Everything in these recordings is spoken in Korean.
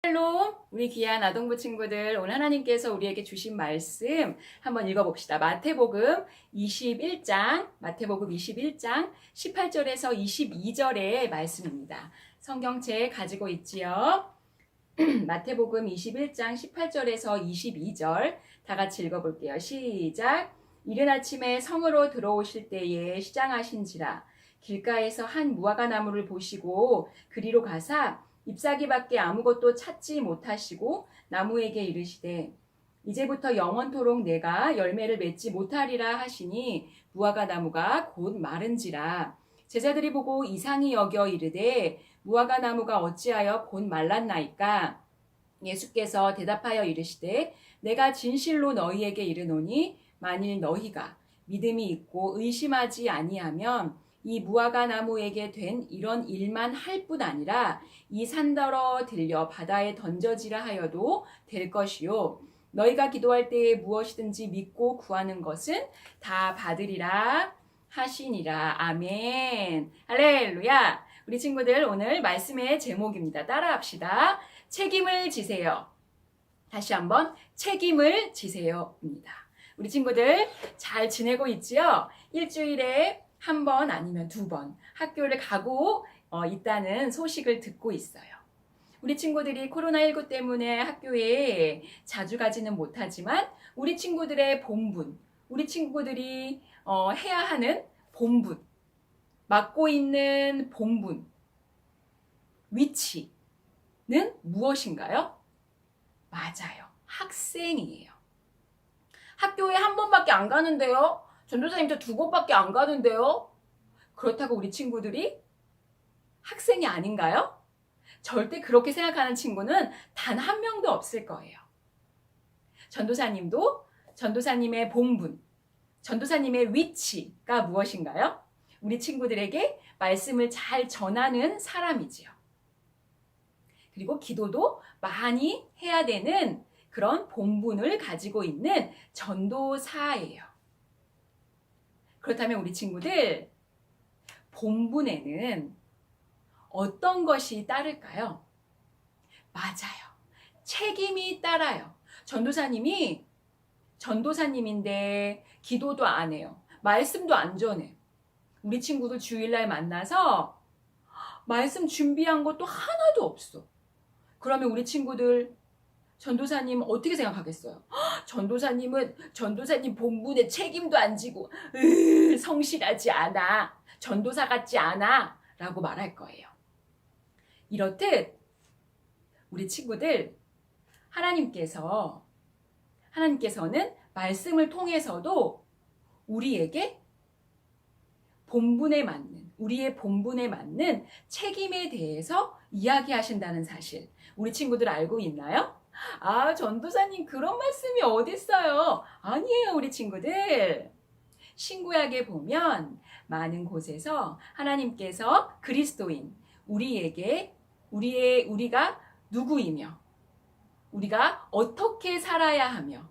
샬롬, 우리 귀한 아동부 친구들, 오늘 하나님께서 우리에게 주신 말씀 한번 읽어봅시다. 마태복음 21장 18절에서 22절의 말씀입니다. 성경책 가지고 있지요? 마태복음 21장 18절에서 22절 다 같이 읽어볼게요. 시작! 이른 아침에 성으로 들어오실 때에 시장하신지라 길가에서 한 무화과 나무를 보시고 그리로 가사 잎사귀밖에 아무것도 찾지 못하시고 나무에게 이르시되 이제부터 영원토록 내가 열매를 맺지 못하리라 하시니 무화과 나무가 곧 마른지라. 제자들이 보고 이상히 여겨 이르되 무화과 나무가 어찌하여 곧 말랐나이까? 예수께서 대답하여 이르시되 내가 진실로 너희에게 이르노니 만일 너희가 믿음이 있고 의심하지 아니하면 이 무화과 나무에게 된 이런 일만 할 뿐 아니라 이 산더러 들려 바다에 던져지라 하여도 될 것이요 너희가 기도할 때에 무엇이든지 믿고 구하는 것은 다 받으리라 하시니라. 아멘. 할렐루야. 우리 친구들 오늘 말씀의 제목입니다. 따라합시다. 책임을 지세요. 다시 한번 책임을 지세요입니다. 우리 친구들 잘 지내고 있지요? 일주일에 한 번 아니면 두 번 학교를 가고 있다는 소식을 듣고 있어요. 우리 친구들이 코로나19 때문에 학교에 자주 가지는 못하지만 우리 친구들의 본분, 우리 친구들이 해야 하는 본분, 맡고 있는 본분, 위치는 무엇인가요? 맞아요. 학생이에요. 학교에 한 번밖에 안 가는데요. 전도사님 저 두 번밖에 안 가는데요. 그렇다고 우리 친구들이 학생이 아닌가요? 절대 그렇게 생각하는 친구는 단 한 명도 없을 거예요. 전도사님도 전도사님의 본분, 전도사님의 위치가 무엇인가요? 우리 친구들에게 말씀을 잘 전하는 사람이지요. 그리고 기도도 많이 해야 되는 그런 본분을 가지고 있는 전도사예요. 그렇다면 우리 친구들, 본분에는 어떤 것이 따를까요? 맞아요. 책임이 따라요. 전도사님이 전도사님인데 기도도 안 해요. 말씀도 안 전해. 우리 친구들 주일날 만나서 말씀 준비한 것도 하나도 없어. 그러면 우리 친구들 전도사님 어떻게 생각하겠어요? 전도사님은 전도사님 본분에 책임도 안 지고 성실하지 않아. 전도사 같지 않아. 라고 말할 거예요. 이렇듯 우리 친구들 하나님께서는 말씀을 통해서도 우리에게 우리의 본분에 맞는 책임에 대해서 이야기하신다는 사실 우리 친구들 알고 있나요? 아, 전도사님 그런 말씀이 어딨어요? 아니에요, 우리 친구들. 신구약에 보면 많은 곳에서 하나님께서 그리스도인 우리가 누구이며 우리가 어떻게 살아야 하며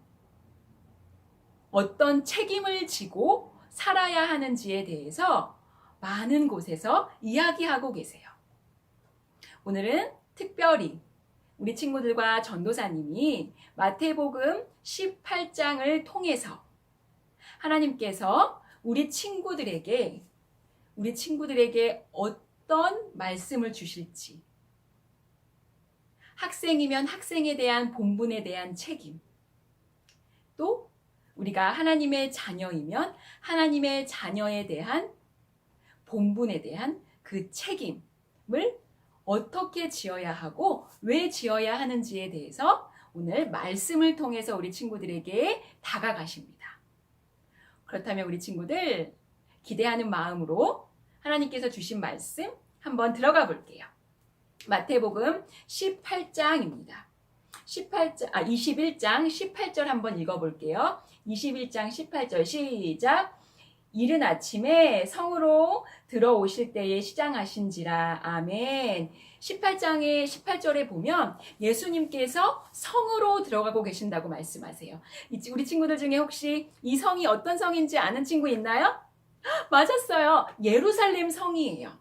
어떤 책임을 지고 살아야 하는지에 대해서 많은 곳에서 이야기하고 계세요. 오늘은 특별히 우리 친구들과 전도사님이 마태복음 18장을 통해서 하나님께서 우리 친구들에게 어떤 말씀을 주실지, 학생이면 학생에 대한 본분에 대한 책임, 또 우리가 하나님의 자녀이면 하나님의 자녀에 대한 본분에 대한 그 책임을 어떻게 지어야 하고 왜 지어야 하는지에 대해서 오늘 말씀을 통해서 우리 친구들에게 다가가십니다. 그렇다면 우리 친구들 기대하는 마음으로 하나님께서 주신 말씀 한번 들어가 볼게요. 마태복음 18장입니다. 21장 18절 한번 읽어볼게요. 21장 18절 시작! 이른 아침에 성으로 들어오실 때에 시장하신지라. 아멘. 18장의 18절에 보면 예수님께서 성으로 들어가고 계신다고 말씀하세요. 우리 친구들 중에 혹시 이 성이 어떤 성인지 아는 친구 있나요? 맞았어요. 예루살렘 성이에요.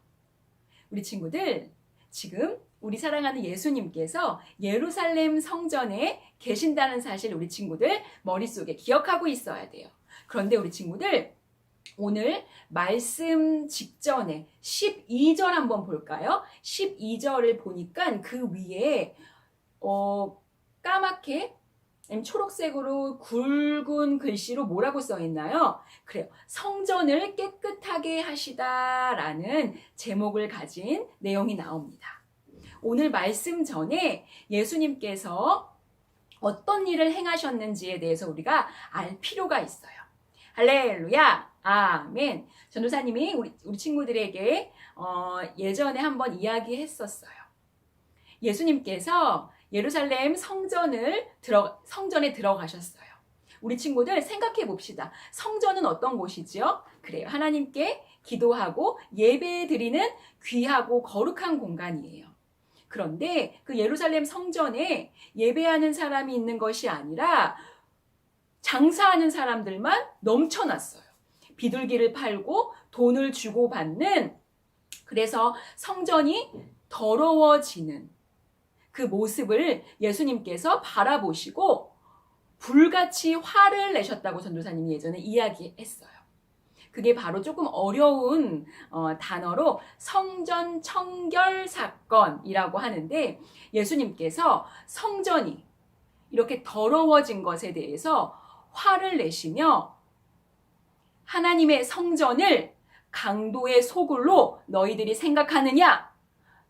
우리 친구들 지금 우리 사랑하는 예수님께서 예루살렘 성전에 계신다는 사실 우리 친구들 머릿속에 기억하고 있어야 돼요. 그런데 우리 친구들 오늘 말씀 직전에 12절 한번 볼까요? 12절을 보니까 그 위에 까맣게 초록색으로 굵은 글씨로 뭐라고 써 있나요? 그래요. 성전을 깨끗하게 하시다라는 제목을 가진 내용이 나옵니다. 오늘 말씀 전에 예수님께서 어떤 일을 행하셨는지에 대해서 우리가 알 필요가 있어요. 할렐루야, 아멘. 전도사님이 우리 친구들에게 예전에 한번 이야기했었어요. 예수님께서 예루살렘 성전에 들어가셨어요. 우리 친구들 생각해 봅시다. 성전은 어떤 곳이지요? 그래요. 하나님께 기도하고 예배 드리는 귀하고 거룩한 공간이에요. 그런데 그 예루살렘 성전에 예배하는 사람이 있는 것이 아니라 장사하는 사람들만 넘쳐났어요. 비둘기를 팔고 돈을 주고 받는, 그래서 성전이 더러워지는 그 모습을 예수님께서 바라보시고 불같이 화를 내셨다고 전도사님이 예전에 이야기했어요. 그게 바로 조금 어려운 단어로 성전 청결 사건이라고 하는데, 예수님께서 성전이 이렇게 더러워진 것에 대해서 화를 내시며 하나님의 성전을 강도의 소굴로 너희들이 생각하느냐?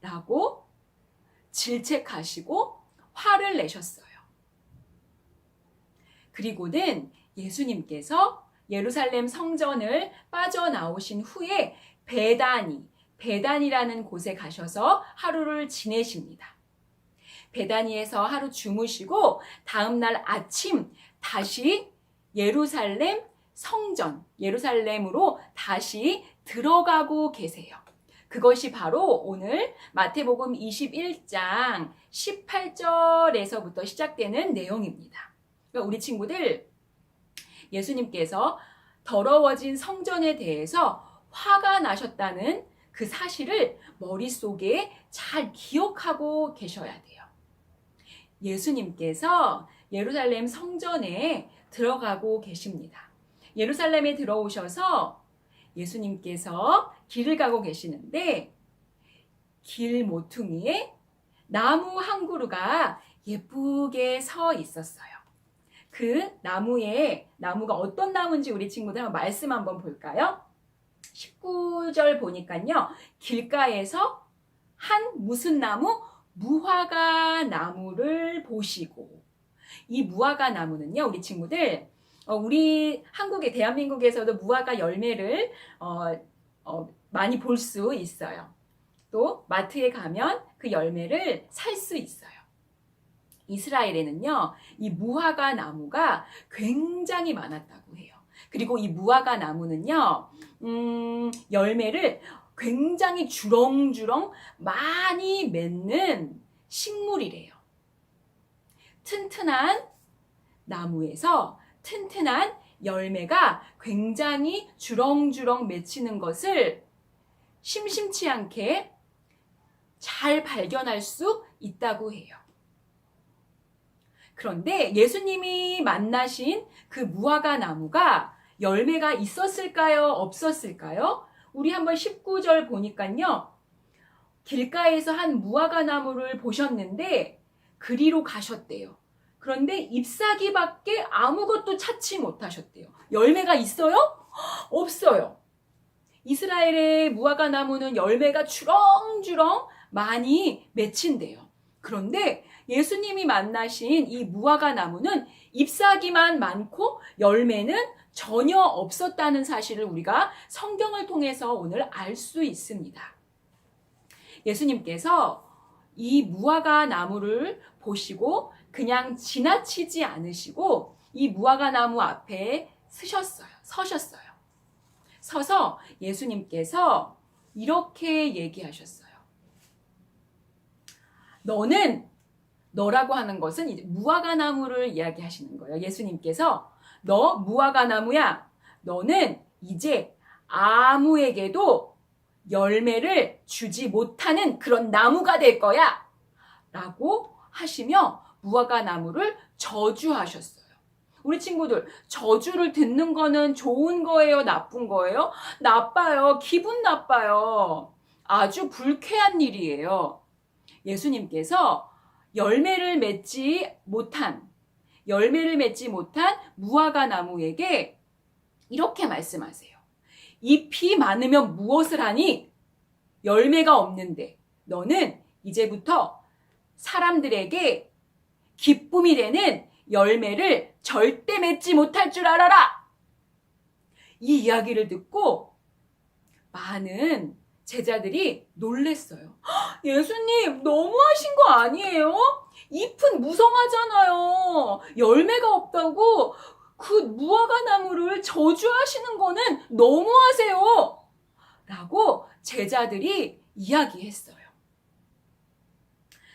라고 질책하시고 화를 내셨어요. 그리고는 예수님께서 예루살렘 성전을 빠져나오신 후에 베단이라는 곳에 가셔서 하루를 지내십니다. 베다니에서 하루 주무시고 다음날 아침 다시 예루살렘 성전, 예루살렘으로 다시 들어가고 계세요. 그것이 바로 오늘 마태복음 21장 18절에서부터 시작되는 내용입니다. 그러니까 우리 친구들, 예수님께서 더러워진 성전에 대해서 화가 나셨다는 그 사실을 머릿속에 잘 기억하고 계셔야 돼요. 예수님께서 예루살렘 성전에 들어가고 계십니다. 예루살렘에 들어오셔서 예수님께서 길을 가고 계시는데 길 모퉁이에 나무 한 그루가 예쁘게 서 있었어요. 그 나무가 어떤 나무인지 우리 친구들 한번 말씀 한번 볼까요? 19절 보니까요. 길가에서 한 무슨 나무? 무화과 나무를 보시고, 이 무화과 나무는요, 우리 친구들, 우리 대한민국에서도 무화과 열매를 많이 볼 수 있어요. 또 마트에 가면 그 열매를 살 수 있어요. 이스라엘에는요, 이 무화과 나무가 굉장히 많았다고 해요. 그리고 이 무화과 나무는요, 열매를 굉장히 주렁주렁 많이 맺는 식물이래요. 튼튼한 나무에서 튼튼한 열매가 굉장히 주렁주렁 맺히는 것을 심심치 않게 잘 발견할 수 있다고 해요. 그런데 예수님이 만나신 그 무화과 나무가 열매가 있었을까요? 없었을까요? 우리 한번 19절 보니까요. 길가에서 한 무화과 나무를 보셨는데 그리로 가셨대요. 그런데 잎사귀밖에 아무것도 찾지 못하셨대요. 열매가 있어요? 없어요. 이스라엘의 무화과 나무는 열매가 주렁주렁 많이 맺힌대요. 그런데 예수님이 만나신 이 무화과 나무는 잎사귀만 많고 열매는 전혀 없었다는 사실을 우리가 성경을 통해서 오늘 알 수 있습니다. 예수님께서 이 무화과 나무를 보시고 그냥 지나치지 않으시고 이 무화과 나무 앞에 서셨어요. 서서 예수님께서 이렇게 얘기하셨어요. 너라고 하는 것은 이제 무화과 나무를 이야기하시는 거예요. 예수님께서 너 무화과 나무야. 너는 이제 아무에게도 열매를 주지 못하는 그런 나무가 될 거야. 라고 하시며 무화과 나무를 저주하셨어요. 우리 친구들, 저주를 듣는 거는 좋은 거예요? 나쁜 거예요? 나빠요. 기분 나빠요. 아주 불쾌한 일이에요. 예수님께서 열매를 맺지 못한 무화과 나무에게 이렇게 말씀하세요. 잎이 많으면 무엇을 하니? 열매가 없는데 너는 이제부터 사람들에게 기쁨이 되는 열매를 절대 맺지 못할 줄 알아라. 이 이야기를 듣고 많은 제자들이 놀랬어요. 예수님, 너무하신 거 아니에요? 잎은 무성하잖아요. 열매가 없다고 그 무화과 나무를 저주하시는 거는 너무하세요. 라고 제자들이 이야기했어요.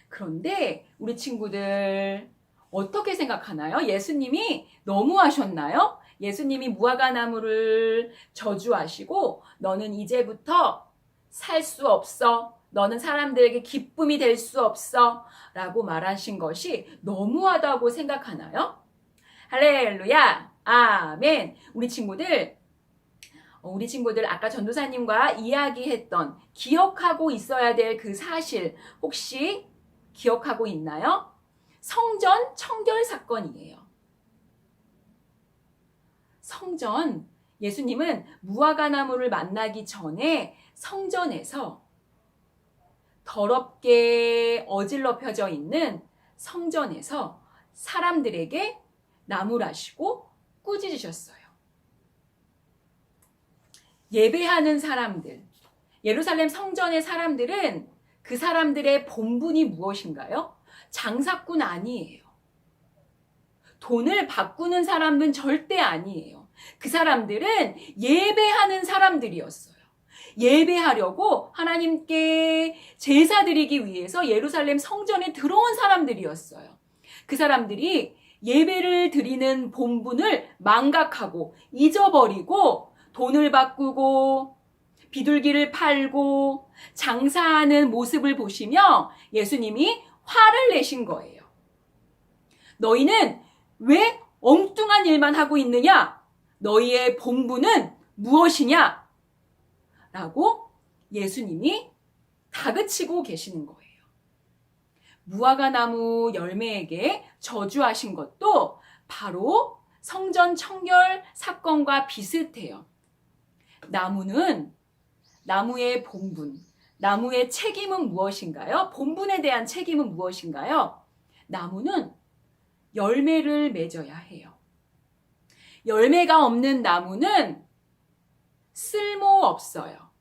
그런데 우리 친구들 어떻게 생각하나요? 예수님이 너무하셨나요? 예수님이 무화과 나무를 저주하시고 너는 이제부터 살 수 없어. 너는 사람들에게 기쁨이 될 수 없어. 라고 말하신 것이 너무하다고 생각하나요? 할렐루야. 아멘. 우리 친구들 아까 전도사님과 이야기했던 기억하고 있어야 될 그 사실 혹시 기억하고 있나요? 성전 청결 사건이에요. 성전, 예수님은 무화과 나무를 만나기 전에 성전에서 더럽게 어질러펴져 있는 성전에서 사람들에게 나무라시고 꾸짖으셨어요. 예배하는 사람들, 예루살렘 성전의 사람들은 그 사람들의 본분이 무엇인가요? 장사꾼 아니에요. 돈을 바꾸는 사람은 절대 아니에요. 그 사람들은 예배하는 사람들이었어요. 예배하려고 하나님께 제사 드리기 위해서 예루살렘 성전에 들어온 사람들이었어요. 그 사람들이 예배를 드리는 본분을 망각하고 잊어버리고 돈을 바꾸고 비둘기를 팔고 장사하는 모습을 보시며 예수님이 화를 내신 거예요. 너희는 왜 엉뚱한 일만 하고 있느냐? 너희의 본분은 무엇이냐? 라고 예수님이 다그치고 계시는 거예요. 무화과 나무 열매에게 저주하신 것도 바로 성전 청결 사건과 비슷해요. 나무의 본분, 나무의 책임은 무엇인가요? 본분에 대한 책임은 무엇인가요? 나무는 열매를 맺어야 해요. 열매가 없는 나무는 쓸모없어요.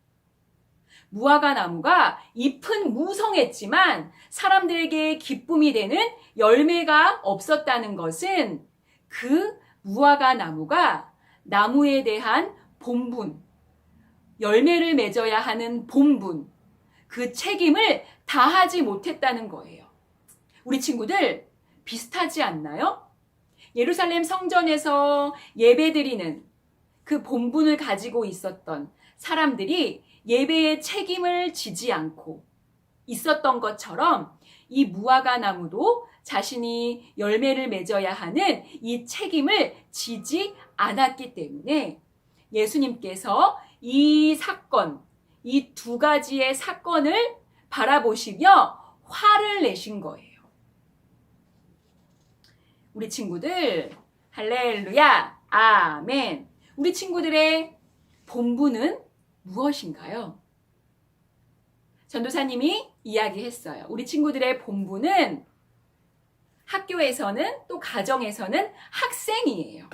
무화과 나무가 잎은 무성했지만 사람들에게 기쁨이 되는 열매가 없었다는 것은 그 무화과 나무가 나무에 대한 본분, 열매를 맺어야 하는 본분, 그 책임을 다하지 못했다는 거예요. 우리 친구들 비슷하지 않나요? 예루살렘 성전에서 예배드리는 그 본분을 가지고 있었던 사람들이 예배의 책임을 지지 않고 있었던 것처럼 이 무화과 나무도 자신이 열매를 맺어야 하는 이 책임을 지지 않았기 때문에 예수님께서 이 사건, 이 두 가지의 사건을 바라보시며 화를 내신 거예요. 우리 친구들, 할렐루야, 아멘. 우리 친구들의 본분은 무엇인가요? 전도사님이 이야기했어요. 우리 친구들의 본분은 학교에서는 또 가정에서는 학생이에요.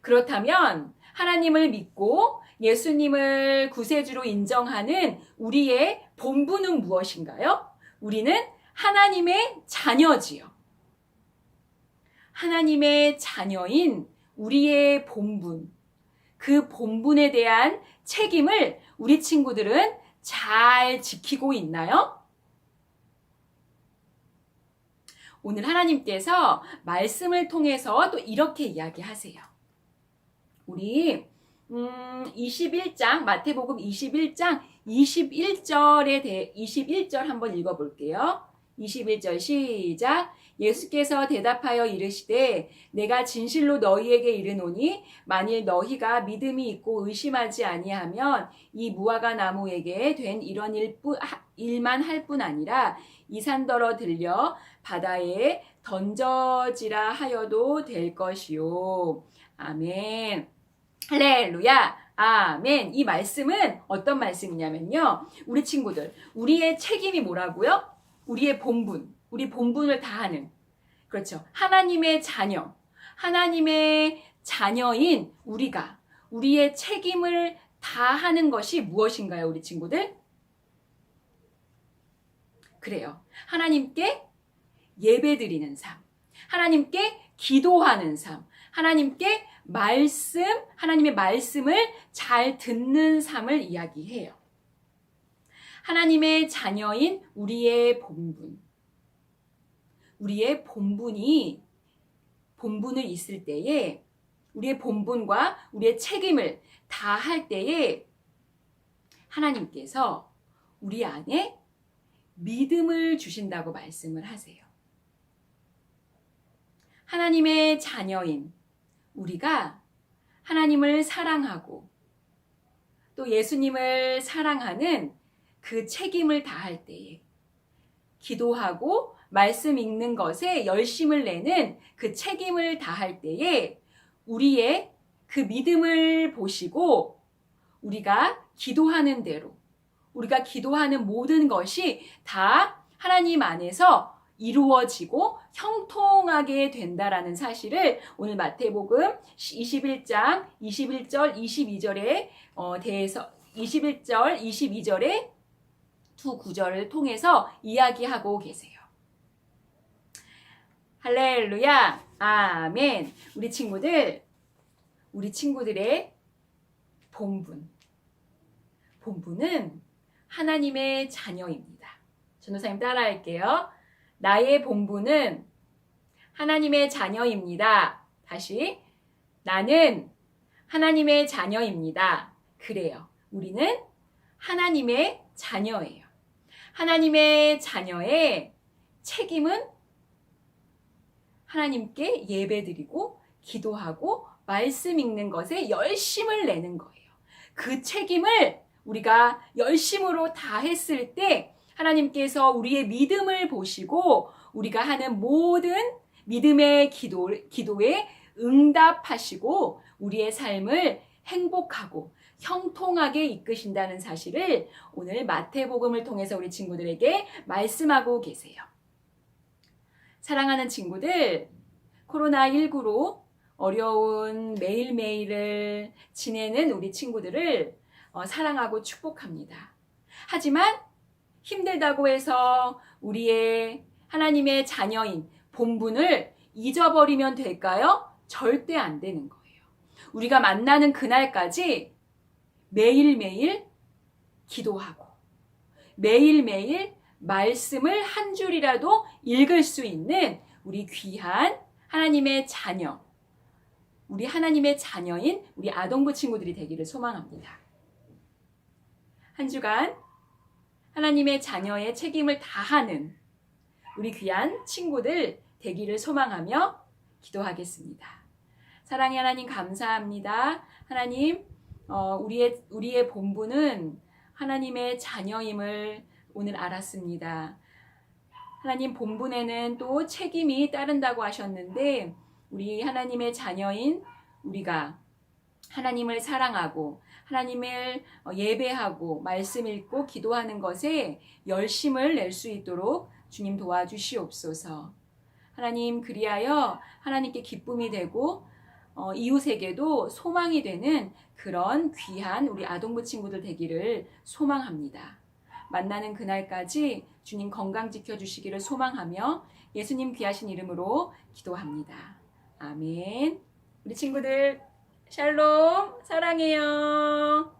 그렇다면 하나님을 믿고 예수님을 구세주로 인정하는 우리의 본분은 무엇인가요? 우리는 하나님의 자녀지요. 하나님의 자녀인 우리의 본분, 그 본분에 대한 책임을 우리 친구들은 잘 지키고 있나요? 오늘 하나님께서 말씀을 통해서 또 이렇게 이야기하세요. 우리 21장 마태복음 21장 21절 한번 읽어볼게요. 21절 시작. 예수께서 대답하여 이르시되 내가 진실로 너희에게 이르노니 만일 너희가 믿음이 있고 의심하지 아니하면 이 무화과 나무에게 된 이런 일만 할 뿐 아니라 이 산더러 들려 바다에 던져지라 하여도 될 것이요. 아멘. 할렐루야. 아멘. 이 말씀은 어떤 말씀이냐면요. 우리 친구들, 우리의 책임이 뭐라고요? 우리의 본분, 우리 본분을 다하는. 그렇죠. 하나님의 자녀, 하나님의 자녀인 우리가 우리의 책임을 다하는 것이 무엇인가요, 우리 친구들? 그래요. 하나님께 예배드리는 삶, 하나님께 기도하는 삶, 하나님께 하나님의 말씀을 잘 듣는 삶을 이야기해요. 하나님의 자녀인 우리의 본분. 우리의 본분을 있을 때에, 우리의 본분과 우리의 책임을 다할 때에 하나님께서 우리 안에 믿음을 주신다고 말씀을 하세요. 하나님의 자녀인 우리가 하나님을 사랑하고 또 예수님을 사랑하는 그 책임을 다할 때에, 기도하고 말씀 읽는 것에 열심을 내는 그 책임을 다할 때에 우리의 그 믿음을 보시고 우리가 기도하는 대로, 우리가 기도하는 모든 것이 다 하나님 안에서 이루어지고 형통하게 된다라는 사실을 오늘 마태복음 21장 21절 22절에 대해서 21절 22절의 두 구절을 통해서 이야기하고 계세요. 할렐루야. 아멘. 우리 친구들의 본분은 하나님의 자녀입니다. 전도사님 따라할게요. 나의 본분은 하나님의 자녀입니다. 다시. 나는 하나님의 자녀입니다. 그래요. 우리는 하나님의 자녀예요. 하나님의 자녀의 책임은 하나님께 예배드리고 기도하고 말씀 읽는 것에 열심을 내는 거예요. 그 책임을 우리가 열심으로 다했을 때 하나님께서 우리의 믿음을 보시고 우리가 하는 모든 믿음의 기도에 응답하시고 우리의 삶을 행복하고 형통하게 이끄신다는 사실을 오늘 마태복음을 통해서 우리 친구들에게 말씀하고 계세요. 사랑하는 친구들, 코로나19로 어려운 매일매일을 지내는 우리 친구들을 사랑하고 축복합니다. 하지만 힘들다고 해서 우리의 하나님의 자녀인 본분을 잊어버리면 될까요? 절대 안 되는 거예요. 우리가 만나는 그날까지 매일매일 기도하고 매일매일 말씀을 한 줄이라도 읽을 수 있는 우리 귀한 하나님의 자녀, 우리 하나님의 자녀인 우리 아동부 친구들이 되기를 소망합니다. 한 주간 하나님의 자녀의 책임을 다하는 우리 귀한 친구들 되기를 소망하며 기도하겠습니다. 사랑의 하나님 감사합니다. 하나님, 우리의 본분은 하나님의 자녀임을 오늘 알았습니다. 하나님, 본분에는 또 책임이 따른다고 하셨는데 우리 하나님의 자녀인 우리가 하나님을 사랑하고 하나님을 예배하고 말씀 읽고 기도하는 것에 열심을 낼 수 있도록 주님 도와주시옵소서. 하나님, 그리하여 하나님께 기쁨이 되고 이웃에게도 소망이 되는 그런 귀한 우리 아동부 친구들 되기를 소망합니다. 만나는 그날까지 주님 건강 지켜주시기를 소망하며 예수님 귀하신 이름으로 기도합니다. 아멘. 우리 친구들 샬롬, 사랑해요.